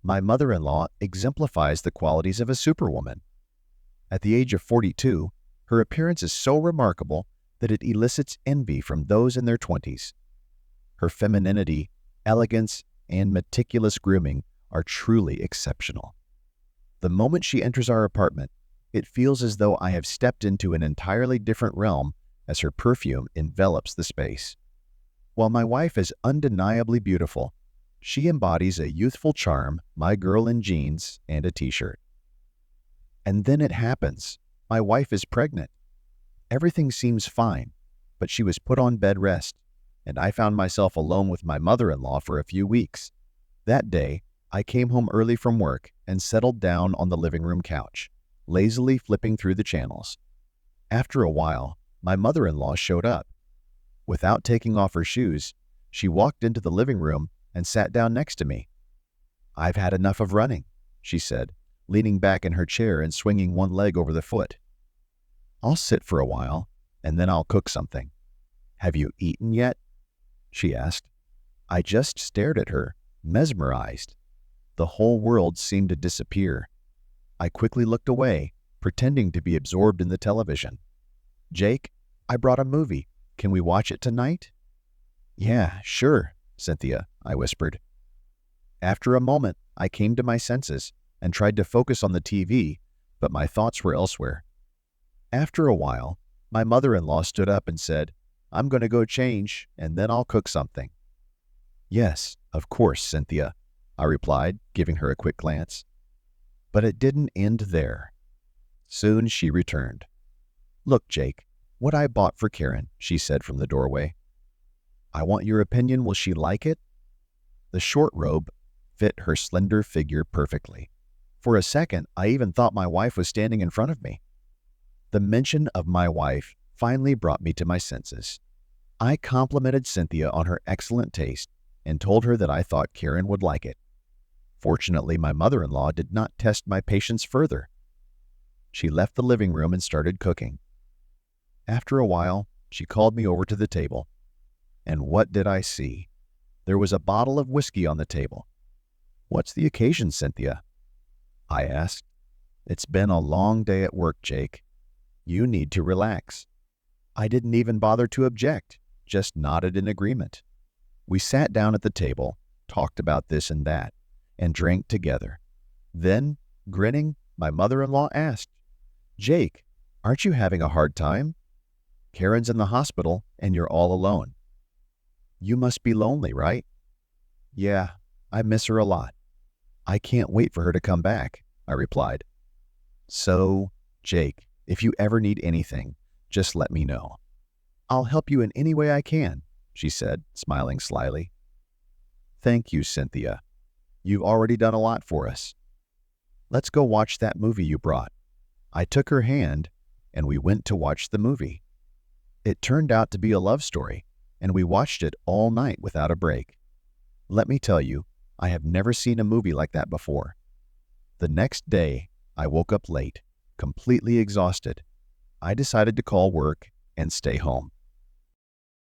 My mother-in-law exemplifies the qualities of a superwoman. At the age of 42, her appearance is so remarkable that it elicits envy from those in their 20s. Her femininity, elegance, and meticulous grooming are truly exceptional. The moment she enters our apartment, it feels as though I have stepped into an entirely different realm as her perfume envelops the space. While my wife is undeniably beautiful, she embodies a youthful charm, my girl in jeans and a t-shirt. And then it happens. My wife is pregnant. Everything seems fine, but she was put on bed rest, and I found myself alone with my mother-in-law for a few weeks. That day, I came home early from work and settled down on the living room couch, lazily flipping through the channels. After a while, my mother-in-law showed up. Without taking off her shoes, she walked into the living room and sat down next to me. "I've had enough of running," she said, leaning back in her chair and swinging one leg over the foot. "I'll sit for a while, and then I'll cook something." "Have you eaten yet?" she asked. I just stared at her, mesmerized. The whole world seemed to disappear. I quickly looked away, pretending to be absorbed in the television. "Jake, I brought a movie. Can we watch it tonight?" "Yeah, sure, Cynthia," I whispered. After a moment, I came to my senses and tried to focus on the TV, but my thoughts were elsewhere. After a while, my mother-in-law stood up and said, "I'm going to go change, and then I'll cook something." "Yes, of course, Cynthia," I replied, giving her a quick glance. But it didn't end there. Soon she returned. "Look, Jake, what I bought for Karen," she said from the doorway. "I want your opinion. Will she like it?" The short robe fit her slender figure perfectly. For a second, I even thought my wife was standing in front of me. The mention of my wife finally brought me to my senses. I complimented Cynthia on her excellent taste and told her that I thought Karen would like it. Fortunately, my mother-in-law did not test my patience further. She left the living room and started cooking. After a while, she called me over to the table. And what did I see? There was a bottle of whiskey on the table. "What's the occasion, Cynthia?" I asked. "It's been a long day at work, Jake. You need to relax." I didn't even bother to object, just nodded in agreement. We sat down at the table, talked about this and that, and drank together. Then, grinning, my mother-in-law asked, "Jake, aren't you having a hard time? Karen's in the hospital and you're all alone. You must be lonely, right?" "Yeah, I miss her a lot. I can't wait for her to come back," I replied. "So, Jake, if you ever need anything, just let me know. I'll help you in any way I can," she said, smiling slyly. "Thank you, Cynthia. You've already done a lot for us. Let's go watch that movie you brought." I took her hand, and we went to watch the movie. It turned out to be a love story, and we watched it all night without a break. Let me tell you, I have never seen a movie like that before. The next day, I woke up late, completely exhausted. I decided to call work and stay home.